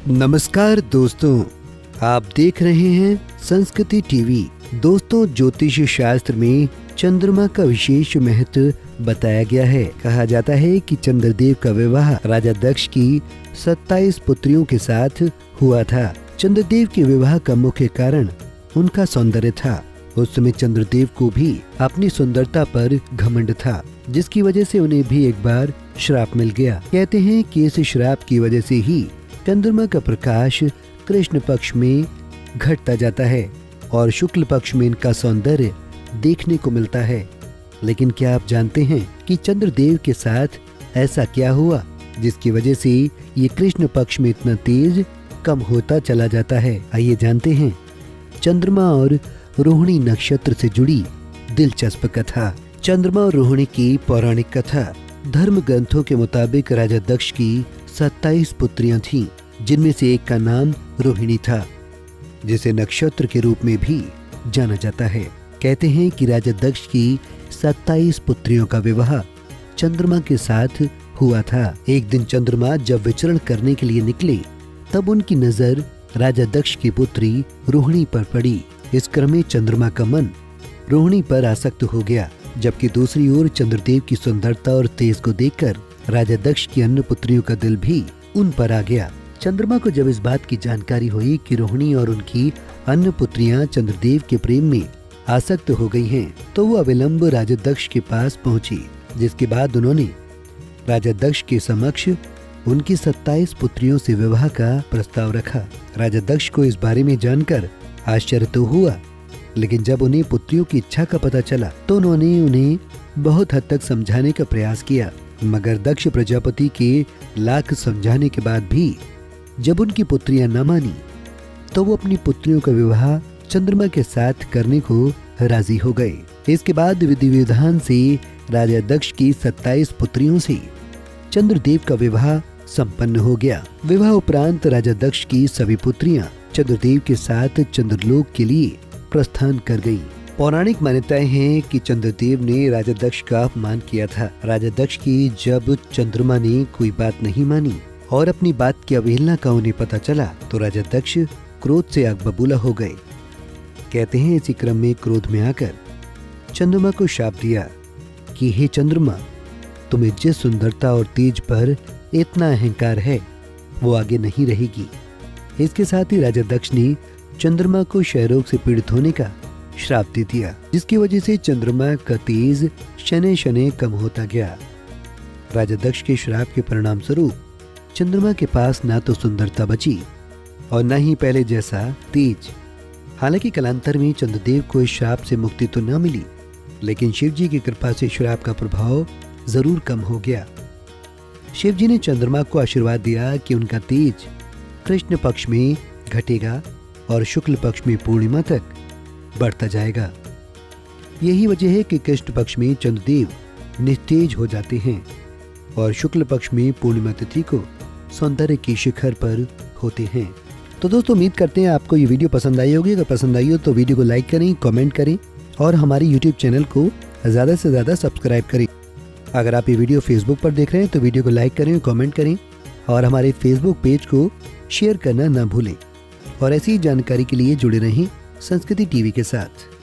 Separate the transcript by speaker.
Speaker 1: नमस्कार दोस्तों, आप देख रहे हैं संस्कृति टीवी। दोस्तों, ज्योतिष शास्त्र में चंद्रमा का विशेष महत्व बताया गया है। कहा जाता है कि चंद्रदेव का विवाह राजा दक्ष की 27 पुत्रियों के साथ हुआ था। चंद्रदेव के विवाह का मुख्य कारण उनका सौंदर्य था। उस समय चंद्रदेव को भी अपनी सुंदरता पर घमंड था, जिसकी वजह से उन्हें भी एक बार श्राप मिल गया। कहते हैं कि इस श्राप की वजह से ही चंद्रमा का प्रकाश कृष्ण पक्ष में घटता जाता है और शुक्ल पक्ष में इनका सौंदर्य देखने को मिलता है। लेकिन क्या आप जानते हैं कि चंद्रदेव के साथ ऐसा क्या हुआ जिसकी वजह से ये कृष्ण पक्ष में इतना तेज कम होता चला जाता है? आइए जानते हैं चंद्रमा और रोहिणी नक्षत्र से जुड़ी दिलचस्प कथा। चंद्रमा और रोहिणी की पौराणिक कथा। धर्म ग्रंथों के मुताबिक राजा दक्ष की 27 पुत्रियां थीं, जिनमें से एक का नाम रोहिणी था, जिसे नक्षत्र के रूप में भी जाना जाता है। कहते हैं कि राजा दक्ष की 27 पुत्रियों का विवाह चंद्रमा के साथ हुआ था। एक दिन चंद्रमा जब विचरण करने के लिए निकले, तब उनकी नजर राजा दक्ष की पुत्री रोहिणी पर पड़ी। इस क्रम में चंद्रमा का मन रोहिणी पर आसक्त हो गया, जबकि दूसरी ओर चंद्रदेव की सुंदरता और तेज को देखकर राजा दक्ष की अन्य पुत्रियों का दिल भी उन पर आ गया। चंद्रमा को जब इस बात की जानकारी हुई कि रोहिणी और उनकी अन्य पुत्रियां चंद्रदेव के प्रेम में आसक्त हो गई हैं, तो वो अविलंब राजा दक्ष के पास पहुंची, जिसके बाद उन्होंने राजा दक्ष के समक्ष उनकी 27 पुत्रियों से विवाह का प्रस्ताव रखा। राजा दक्ष को इस बारे में जानकर आश्चर्य तो हुआ, लेकिन जब उन्हें पुत्रियों की इच्छा का पता चला तो उन्होंने उन्हें बहुत हद तक समझाने का प्रयास किया। मगर दक्ष प्रजापति के लाख समझाने के बाद भी जब उनकी पुत्रियां न मानी, तो वो अपनी पुत्रियों का विवाह चंद्रमा के साथ करने को राजी हो गए। इसके बाद विधि विधान से राजा दक्ष की 27 पुत्रियों से चंद्रदेव का विवाह संपन्न हो गया। विवाह उपरांत राजा दक्ष की सभी पुत्रियां चंद्रदेव के साथ चंद्रलोक के लिए प्रस्थान कर गयी। पौराणिक मान्यताएं हैं कि चंद्रदेव ने राजा दक्ष का अपमान किया था। राजा दक्ष की जब चंद्रमा ने कोई बात नहीं मानी और अपनी बात की अवहेलना का उन्हें पता चला, तो राजा दक्ष क्रोध से आग बबूला हो गए। कहते हैं इसी क्रम में क्रोध में आकर चंद्रमा को शाप दिया कि हे चंद्रमा, तुम्हें जिस सुंदरता और तेज पर इतना अहंकार है, वो आगे नहीं रहेगी। इसके साथ ही राजा दक्ष ने चंद्रमा को क्षयरोग से पीड़ित होने का श्राप दे दिया, जिसकी वजह से चंद्रमा का तेज शनै शनै कम होता गया। राजा दक्ष के श्राप के परिणाम स्वरूप चंद्रमा के पास ना तो सुंदरता बची और न ही पहले जैसा तेज। हालांकि कालांतर में चंद्रदेव को इस श्राप से मुक्ति तो न मिली, लेकिन शिव जी की कृपा से श्राप का प्रभाव जरूर कम हो गया। शिव जी ने चंद्रमा को आशीर्वाद दिया कि उनका तेज कृष्ण पक्ष में घटेगा और शुक्ल पक्ष में पूर्णिमा तक बढ़ता जाएगा। यही वजह है कि कृष्ण पक्ष में चंद्रदेव निस्तेज हो जाते हैं और शुक्ल पक्ष में पूर्णिमा तिथि को सौंदर्य की शिखर पर होते हैं। तो दोस्तों, उम्मीद करते हैं आपको ये वीडियो पसंद आई होगी। अगर पसंद आई हो तो वीडियो को लाइक करें, कमेंट करें और हमारे यूट्यूब चैनल को ज़्यादा से ज़्यादा सब्सक्राइब करें। अगर आप ये वीडियो फेसबुक पर देख रहे हैं तो वीडियो को लाइक करें, कमेंट करें और हमारे फेसबुक पेज को शेयर करना ना भूलें। और ऐसी जानकारी के लिए जुड़े रहें संस्कृति टीवी के साथ।